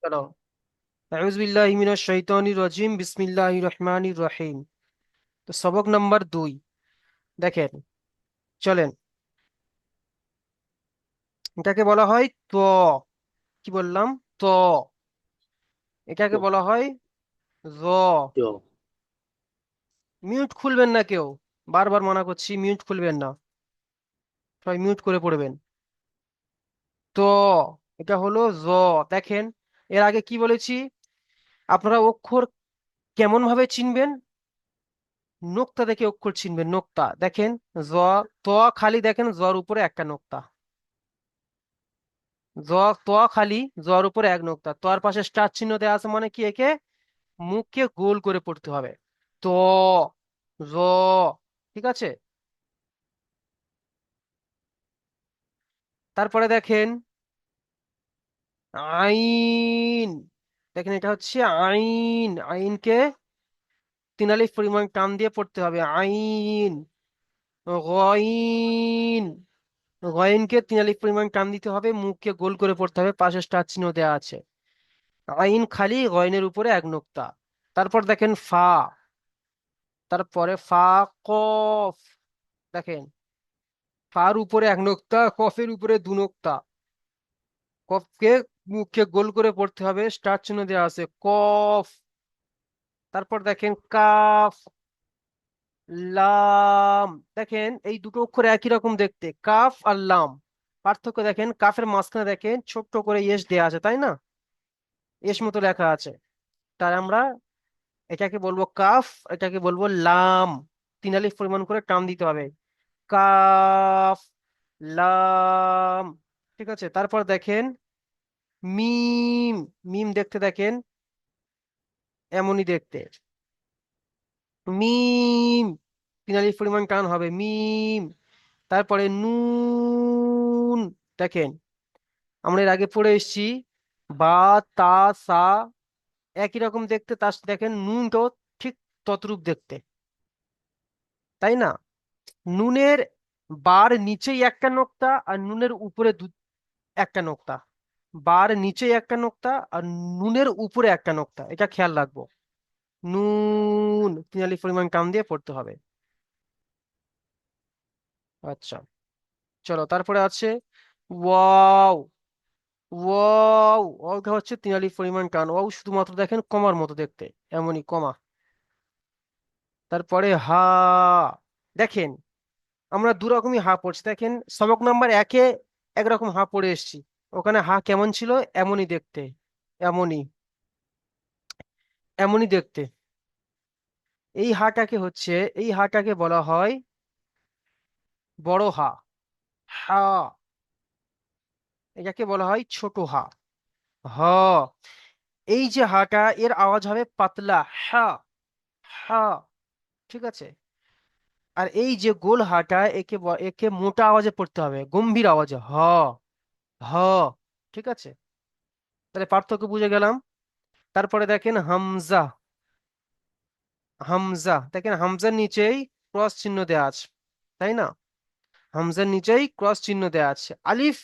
চলো। আউযু বিল্লাহি মিনাশ শাইতানির রাজিম, বিসমিল্লাহির রহমানির রহিম। তো সবক নাম্বার 2 দেখেন, চলেন। এটাকে বলা হয় ত। কি বললাম? ত। এটাকে তো বলা হয় জ। তো মিউট খুলবেন না কেউ, বারবার মানা করছি, মিউট খুলবেন না, সবাই মিউট করে পড়বেন। তো এটা হলো জ। দেখেন, এর আগে কি বলেছি? আপনারা অক্ষর কেমন ভাবে চিনবেন? নোক্তা দেখে অক্ষর চিনবেন, নোক্তা দেখেন। জ, ত খালি দেখেন, জর উপরে একটা নোক্তা। জ, ত খালি, জর উপরে এক নোক্তা, তোর পাশে স্টার চিহ্ন দেওয়া আছে, মানে কি? একে মুখকে গোল করে পড়তে হবে। তো, জ, ঠিক আছে। তারপরে দেখেন আইন। দেখেন এটা হচ্ছে আইন। আইনকে 3 আলিফ পরিমাণ টান দিয়ে পড়তে হবে। আইন। গইন। গইনকে 3 আলিফ পরিমাণ টান দিতে হবে, মুখকে গোল করে পড়তে হবে, পাশে স্টার চিহ্ন দেওয়া আছে। আইন খালি, গইনের উপরে এক নোক্তা। তারপর দেখেন ফা। তারপরে ফা, কফ। দেখেন, ফার উপরে এক নোক্তা, কফের উপরে দু নোক্তা। কফকে মুখকে গোল করে পড়তে হবে, স্টার চিহ্ন দেওয়া আছে, কফ। তারপর দেখেন কাফ, লাম। দেখেন এই দুটো অক্ষর একই রকম দেখতে, কাফ আর লাম। পার্থক্য দেখেন, কাফের মাঝখানে দেখেন ছোট্ট করে ইয়েস দেওয়া আছে, তাই না? এস মতো লেখা আছে। তাই আমরা এটাকে বলবো কাফ, এটাকে বলবো লাম। 3 আলিফ পরিমাণ করে টান দিতে হবে। কাফ, লাম। ঠিক আছে। তারপর দেখেন মিম। মিম দেখতে দেখেন এমনই দেখতে। মিম, 3 আলিফ পরিমাণ টান হবে, মিম। তারপরে নুন। দেখেন, আমরা এর আগে পড়ে এসেছি, বা, তা, সা একই রকম দেখতে, তার সাথে দেখেন নুনটাও ঠিক ততরূপ দেখতে, তাই না? নুনের বার নিচেই একটা নোক্তা, আর নুনের উপরে একটা নোক্তা। বার নিচেই একটা নোক্তা, আর নুনের উপরে একটা নোক্তা, এটা খেয়াল রাখবো। নুন 3 আলিফ পরিমাণ টান দিয়ে পড়তে হবে। আচ্ছা, চলো। তারপরে আছে ওয়াও। ওয়াও, ওয়াওটা হচ্ছে 3 আলিফ পরিমাণ টান। ওয়াও শুধুমাত্র দেখেন কমার মতো দেখতে, এমনই কমা। তারপরে হা। দেখেন, আমরা দু রকমই হা পড়ছি। দেখেন সবক নাম্বার 1-এ একরকম হা পড়ে এসেছি, ওখানে হা কেমন ছিল? এমনই দেখতে, এমনই, এমনই দেখতে। এই হাটাকে হচ্ছে, এই হাটাকে বলা হয় বড় হা। হা, এটাকে বলা হয় ছোট হা। হ, এই যে হাটা, এর আওয়াজ হবে পাতলা, হা, হা। ঠিক আছে। আর এই যে গোল হাটা, একে মোটা আওয়াজে পড়তে হবে, গম্ভীর আওয়াজে, হ, হ। ঠিক আছে, তাহলে পার্থক্য বুঝে গেলাম। তারপরে দেখেন হামজা। হামজা দেখেন, হামজার নিচেই ক্রস চিহ্ন দেওয়া আছে, তাই না? হামজার নিচেই ক্রস চিহ্ন দেওয়া আছে। আলিফ,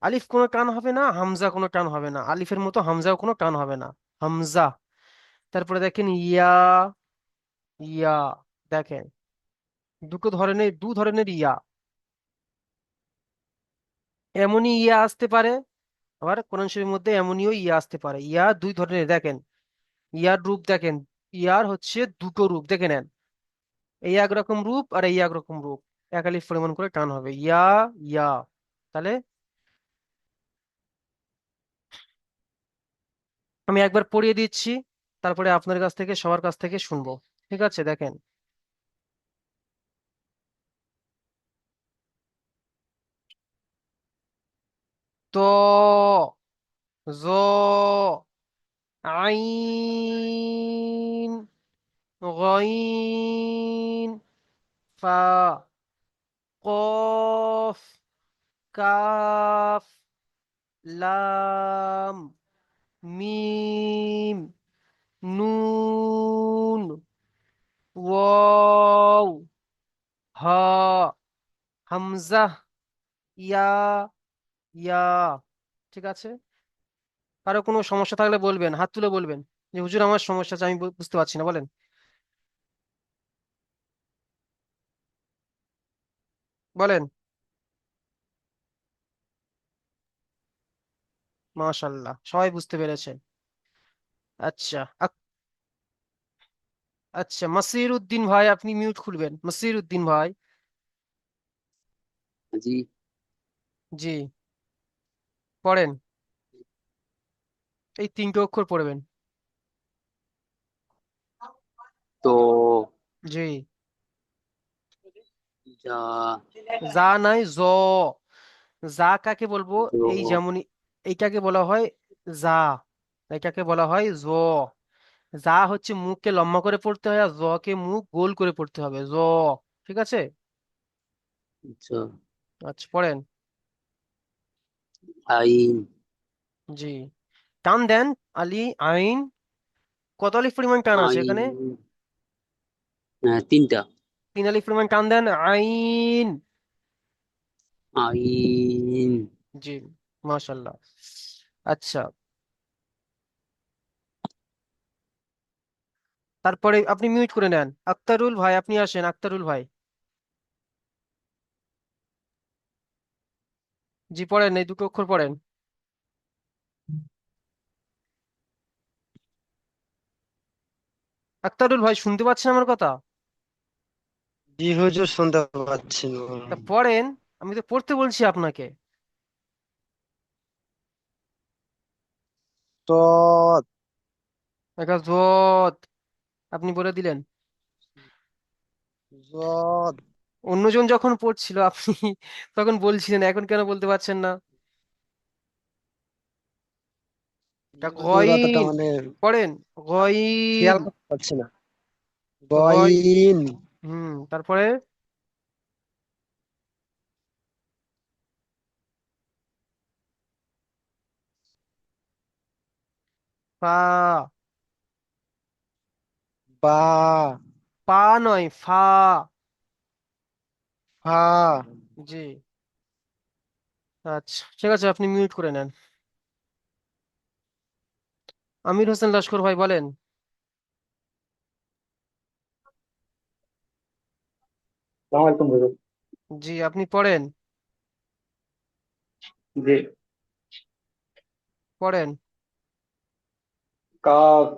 আলিফ কোনো টান হবে না, হামজা কোনো টান হবে না, আলিফের মতো হামজাও কোনো টান হবে না, হামজা। তারপরে দেখেন ইয়া। ইয়া, দেখেন দু ধরনের ইয়া। এমনই ইয়া আসতে পারে, আবার কোরআন শরীফের মধ্যে এমনিও ইয়া আসতে পারে। ইয়া দুই ধরনের, দেখেন ইয়ার রূপ দেখেন। ইয়ার হচ্ছে দুটো রূপ, দেখে নেন। এই একরকম রূপ আর এই একরকম রূপ। 1 আলিফ পরিমাণ করে টান হবে, ইয়া, ইয়া। তাহলে আমি একবার পড়িয়ে দিচ্ছি, তারপরে আপনার কাছ থেকে, সবার কাছ থেকে শুনবো। ঠিক আছে, দেখেন। তো, জ, আইন, গইন, ফা, কফ, কাফ, লাম, মিম, নুন, ওয়াও, হা, হামজা, ইয়া, ইয়া। ঠিক আছে। কারো কোনো সমস্যা থাকলে বলবেন, হাত তুলে বলবেন যে হুজুর আমার সমস্যা আছে, আমি বুঝতে পারছি না, বলেন। বলেন। মাশাল্লাহ, সবাই বুঝতে পেরেছে। আচ্ছা আচ্ছা, মাসির উদ্দিন ভাই, আপনি মিউট খুলবেন, মাসির উদ্দিন ভাই। জি। জি, পড়েন। এই তিনটে অক্ষর পড়বেন। তো জি। যা যা নাই, জ। যা কাকে বলবো? এই জ যেমন এইটাকে বলা হয় যা, এটাকে বলা হয় জ। যা হচ্ছে মুখকে লম্বা করে পড়তে হয়, আর জ কে মুখ গোল করে পড়তে হবে, জ। ঠিক আছে। আচ্ছা। আচ্ছা, পড়েন। আইন। জি, টান দেন। আলি আইন। কত আলিফ পরিমাণ টান আছে আইন। এখানে? হ্যাঁ, তিনটা। 3 আলিফ পরিমাণ টান দেন, আইন। আইন। জি, মাশাল্লাহ। আচ্ছা, তারপরে আপনি মিউট করে নেন। আক্তারুল ভাই, আপনি আসেন, আক্তারুল ভাই। জি, পড়েন, এই দুটো অক্ষর পড়েন। আক্তারুল ভাই, শুনতে পাচ্ছেন আমার কথা? জি হুজুর, শুনতে পাচ্ছি না। তা পড়েন, আমি তো পড়তে বলছি আপনাকে। তো একটা জোত, আপনি বলে দিলেন। জদ অন্যজন যখন পড়ছিল আপনি তখন বলছিলেন, এখন কেন বলতে পারছেন না? তা হুজুর অতটা গইন মানে পড়েন, গইন। খেয়াল করতে পারছি না। গই, গইন। তারপরে ফা। বা। পা নয়, ফা। ফা। জি। আচ্ছা, ঠিক আছে, আপনি মিউট করে নেন। আমির হোসেন লস্কর ভাই, বলেন। আসসালামু আলাইকুম হুজুর। জি, আপনি পড়েন। জি। পড়েন। কাফ।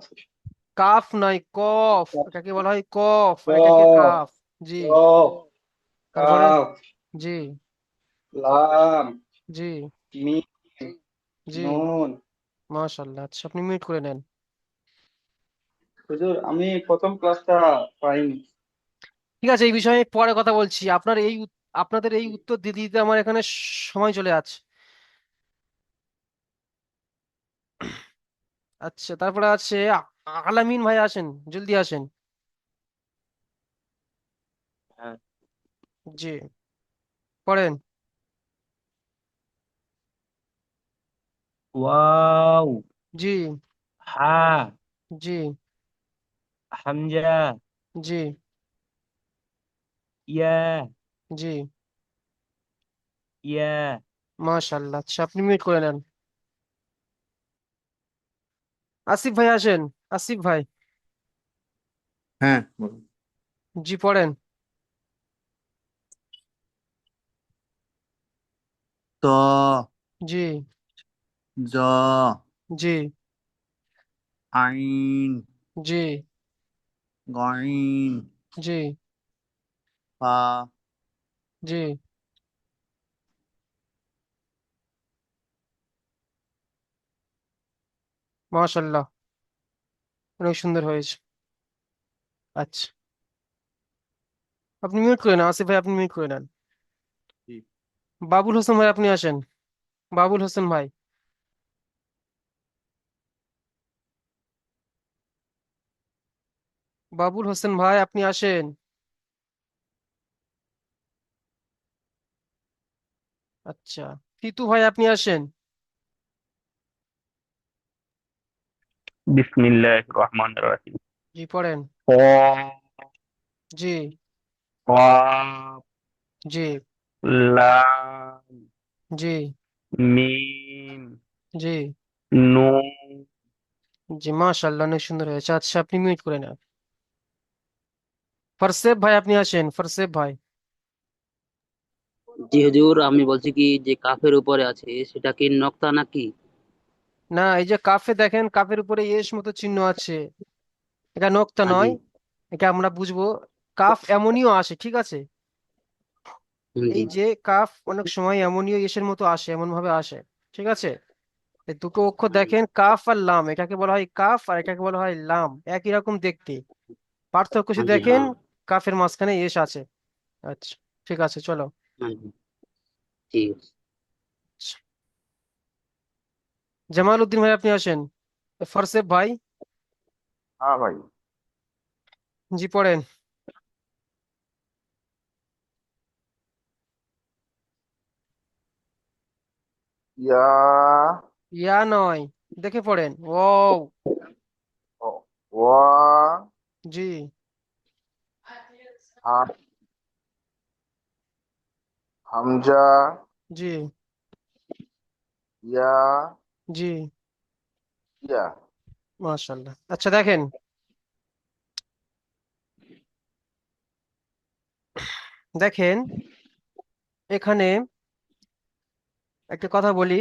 কাফ নয়, কফ, এটাকে বলা হয় কফ, আর এটাকে কফ। কাফ। জি। কফ। তারপরে কাফ। জি। লাম। জি। মিম। জি, নুন। মাশাল্লাহ। আচ্ছা, আপনি মিউট করে নেন। হুজুর, আমি প্রথম ক্লাসটা পাইনি। ঠিক আছে, এই বিষয়ে পরে কথা বলছি। আপনাদের এই উত্তর দিতে দিতে আমার এখানে সময় চলে যাচ্ছে। আচ্ছা, তারপরে আছে আলামিন ভাই, আসেন, জলদি আসেন। হ্যাঁ। জি, পড়েন। ওয়াও। জি। হা। জি। হামজা। জি। ইয়া। জি, ইয়া। মাশাল্লাহ। আচ্ছা, আপনি মিউট করে নেন। আসিফ ভাই, আসেন, আসিফ ভাই। হ্যাঁ বলুন। জি, পড়েন। ত। জি। জ। জি। আইন। জি। গইন। জি। ফা। জি, মাশাল্লাহ, অনেক সুন্দর হয়েছে। আচ্ছা, আপনি মিউট করে নেন, আসিফ ভাই, আপনি মিউট করে নেন। জি। বাবুল হোসেন ভাই, আপনি আসেন, বাবুল হোসেন ভাই। বাবুল হোসেন ভাই, আপনি আসেন। আচ্ছা, তিতু ভাই, আপনি আসেন। বিসমিল্লাহির রহমানির রহিম। জি, পড়েন। ক। জি। কফ। জি। লাম। জি। মিম। জি। নুন। জি মাশাআল্লাহ, অনেক সুন্দর হয়েছে। আচ্ছা, আপনি মিউট করে নেন। ফারসেব ভাই, আপনি আসেন। ফারসেব ভাই। জি হুজুর, আমি বলছি কি যে কাফের উপরে আছে সেটা কি নক্তা নাকি? না, এই যে কাফে দেখেন, কাফের উপরে ইয়েস মতো চিহ্ন আছে, এটা নোক্তা জি। নয়। এটা আমরা বুঝবো। কাফ এমনিও আসে, ঠিক আছে? জি। এই যে কাফ অনেক সময় এমনিও ইয়েসের মতো আসে, এমন ভাবে আসে, ঠিক আছে? এই দুটো অক্ষর দেখেন, কাফ আর লাম, এটাকে বলা হয় কাফ আর এটাকে বলা হয় লাম, একই রকম দেখতে। পার্থক্য শুধু জি দেখেন, হ্যাঁ। কাফের মাঝখানে ইয়েস আছে। আচ্ছা, ঠিক আছে, চলো। জি, ঠিক আছে। আচ্ছা, জামাল উদ্দিন ভাই, আপনি আসেন। ফারসেব ভাই। हाँ भाई। জি, পড়েন। या ইয়া নয়, দেখে পড়েন। ও। वा জি। हम हमजा জি। या জি। या। মাশাআল্লাহ। আচ্ছা, দেখেন, দেখেন, এখানে একটা কথা বলি।